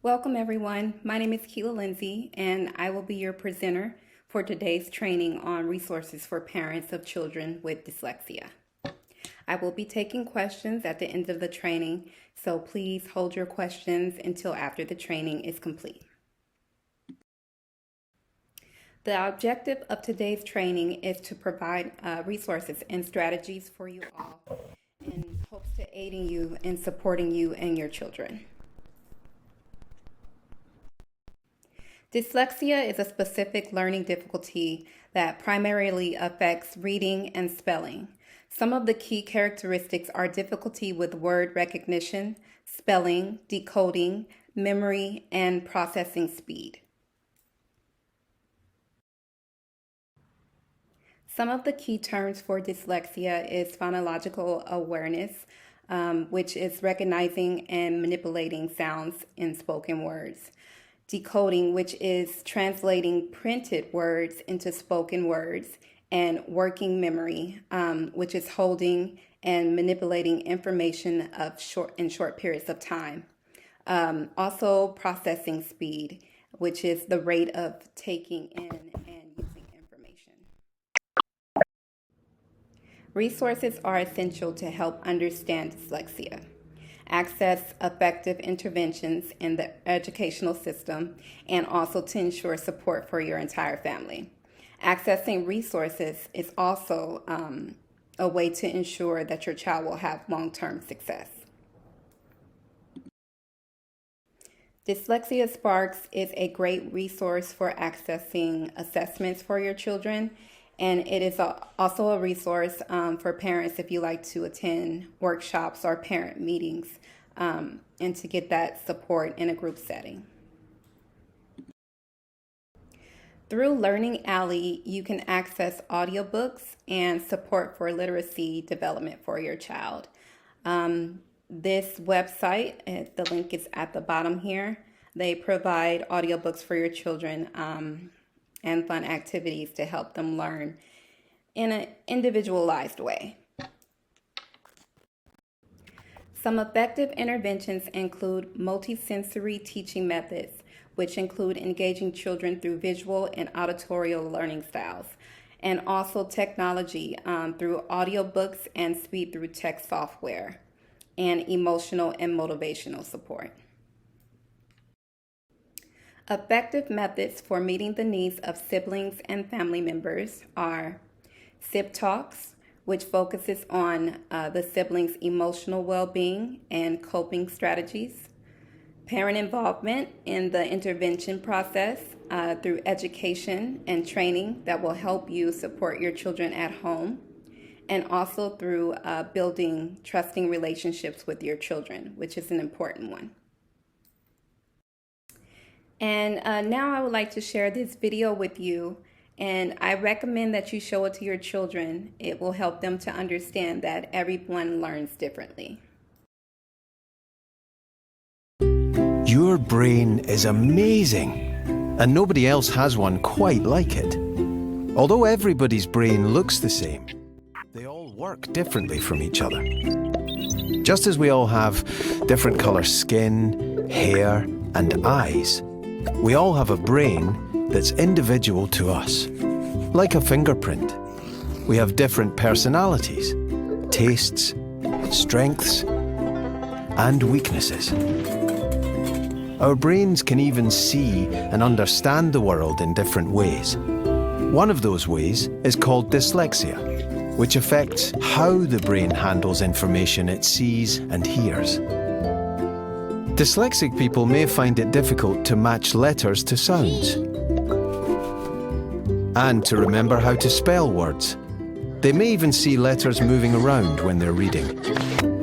Welcome everyone. My name is Keela Lindsay and I will be your presenter for today's training on resources for parents of children with dyslexia. I will be taking questions at the end of the training, so please hold your questions until after the training is complete. The objective of today's training is to provide resources and strategies for you all in hopes to aiding you in supporting you and your children. Dyslexia is a specific learning difficulty that primarily affects reading and spelling. Some of the key characteristics are difficulty with word recognition, spelling, decoding, memory, and processing speed. Some of the key terms for dyslexia is phonological awareness, which is recognizing and manipulating sounds in spoken words. Decoding, which is translating printed words into spoken words, and working memory, which is holding and manipulating information in short periods of time. Also processing speed, which is the rate of taking in and using information. Resources are essential to help understand dyslexia, access effective interventions in the educational system, and also to ensure support for your entire family. Accessing resources is also a way to ensure that your child will have long-term success. Dyslexia Sparks is a great resource for accessing assessments for your children, and it is also a resource for parents if you like to attend workshops or parent meetings and to get that support in a group setting. Through Learning Alley, you can access audiobooks and support for literacy development for your child. This website, the link is at the bottom here. They provide audiobooks for your children and fun activities to help them learn in an individualized way. Some effective interventions include multisensory teaching methods, which include engaging children through visual and auditory learning styles, and also technology through audiobooks and speech-through-text software, and emotional and motivational support. Effective methods for meeting the needs of siblings and family members are Sib Talks, which focuses on the siblings' emotional well-being and coping strategies. Parent involvement in the intervention process through education and training that will help you support your children at home, and also through building trusting relationships with your children, which is an important one. And now I would like to share this video with you, and I recommend that you show it to your children. It will help them to understand that everyone learns differently. Your brain is amazing, and nobody else has one quite like it. Although everybody's brain looks the same, they all work differently from each other. Just as we all have different color skin, hair, and eyes, we all have a brain that's individual to us. Like a fingerprint, we have different personalities, tastes, strengths, and weaknesses. Our brains can even see and understand the world in different ways. One of those ways is called dyslexia, which affects how the brain handles information it sees and hears. Dyslexic people may find it difficult to match letters to sounds and to remember how to spell words. They may even see letters moving around when they're reading.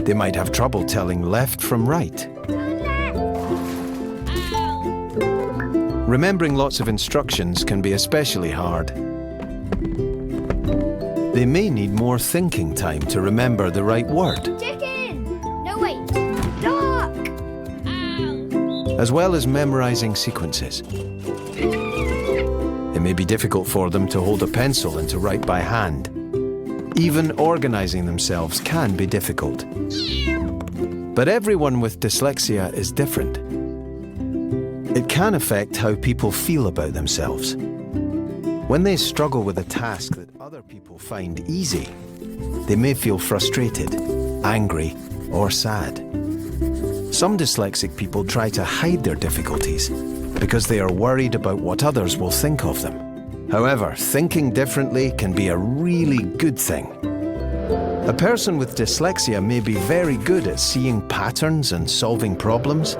They might have trouble telling left from right. Remembering lots of instructions can be especially hard. They may need more thinking time to remember the right word. Chicken! No, wait. Duck! Ow! As well as memorizing sequences. It may be difficult for them to hold a pencil and to write by hand. Even organizing themselves can be difficult. But everyone with dyslexia is different. It can affect how people feel about themselves. When they struggle with a task that other people find easy, they may feel frustrated, angry, or sad. Some dyslexic people try to hide their difficulties because they are worried about what others will think of them. However, thinking differently can be a really good thing. A person with dyslexia may be very good at seeing patterns and solving problems,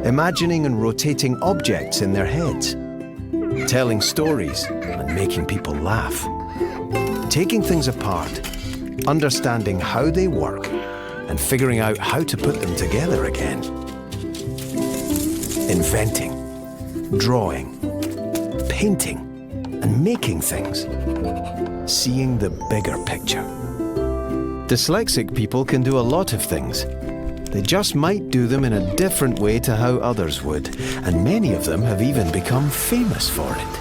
imagining and rotating objects in their heads, telling stories and making people laugh, taking things apart, understanding how they work, and figuring out how to put them together again. Inventing, drawing, painting, and making things. Seeing the bigger picture. Dyslexic people can do a lot of things. They just might do them in a different way to how others would, and many of them have even become famous for it.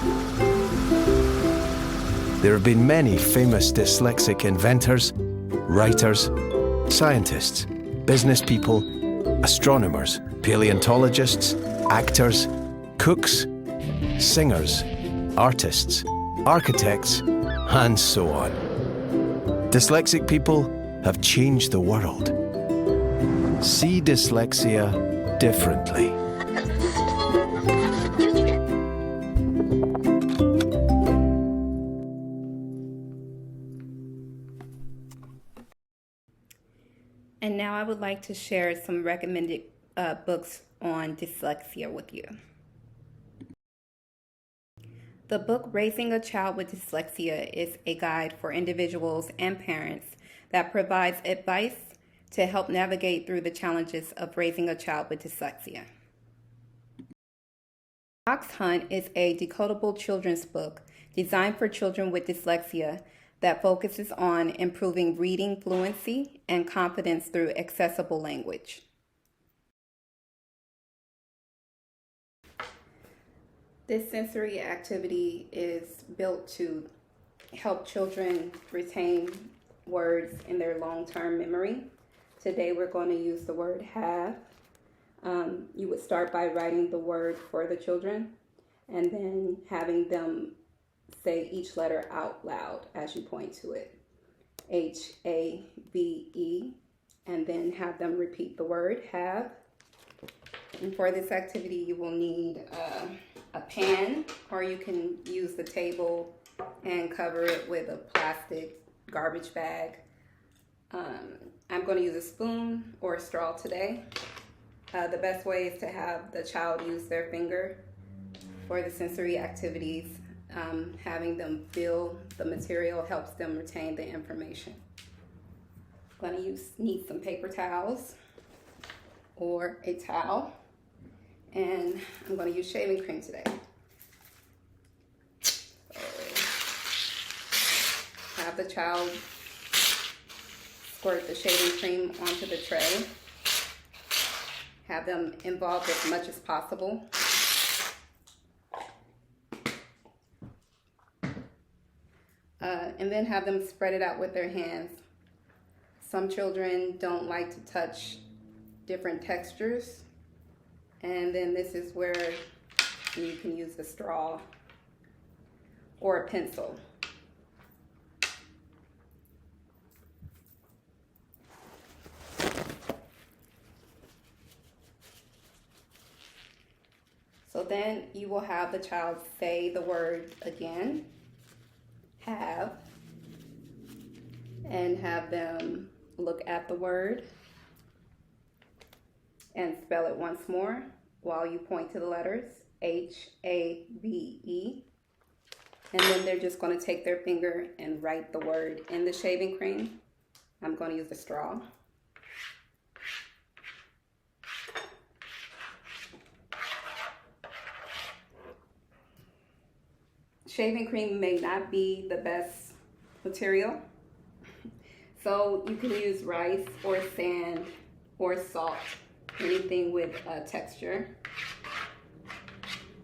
There have been many famous dyslexic inventors, writers, scientists, business people, astronomers, paleontologists, actors, cooks, singers, artists, architects, and so on. Dyslexic people have changed the world. See dyslexia differently. And now I would like to share some recommended books on dyslexia with you. The book Raising a Child with Dyslexia is a guide for individuals and parents that provides advice to help navigate through the challenges of raising a child with dyslexia. Fox Hunt is a decodable children's book designed for children with dyslexia that focuses on improving reading fluency and confidence through accessible language. This sensory activity is built to help children retain words in their long-term memory. Today we're going to use the word have. You would start by writing the word for the children and then having them say each letter out loud as you point to it. H-A-V-E, and then have them repeat the word have. And for this activity you will need a pen, or you can use the table and cover it with a plastic garbage bag. I'm going to use a spoon or a straw today. The best way is to have the child use their finger for the sensory activities. Having them feel the material helps them retain the information. I'm going to need some paper towels or a towel, and I'm going to use shaving cream today. So, have the child squirt the shaving cream onto the tray. Have them involved as much as possible. And then have them spread it out with their hands. Some children don't like to touch different textures. And then this is where you can use a straw or a pencil. So then you will have the child say the word again, have, and have them look at the word and spell it once more while you point to the letters, H-A-V-E. And then they're just going to take their finger and write the word in the shaving cream. I'm going to use a straw. Shaving cream may not be the best material, so you can use rice or sand or salt, anything with texture.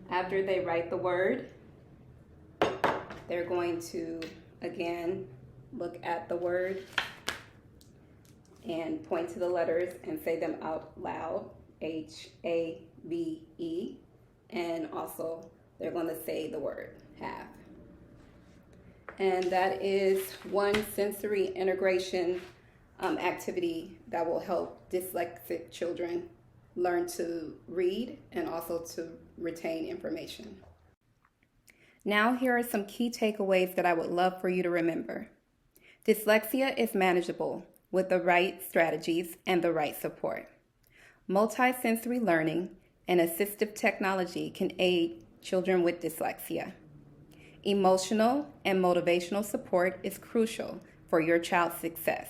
After they write the word, they're going to again look at the word and point to the letters and say them out loud, H-A-V-E. and also they're going to say the word have. And that is one sensory integration activity that will help dyslexic children learn to read and also to retain information. Now here are some key takeaways that I would love for you to remember. Dyslexia is manageable with the right strategies and the right support. Multisensory learning and assistive technology can aid children with dyslexia. Emotional and motivational support is crucial for your child's success.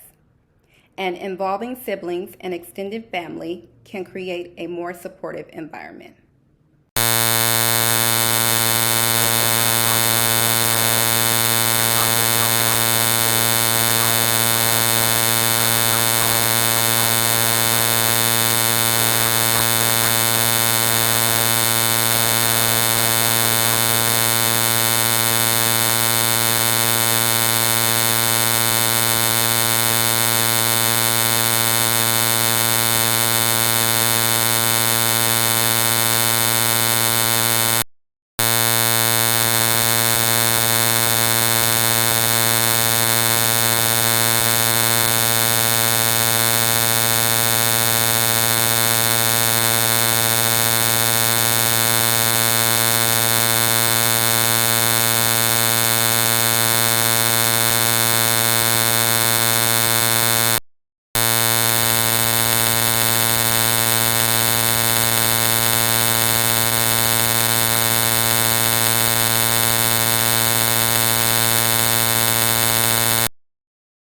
And involving siblings and extended family can create a more supportive environment.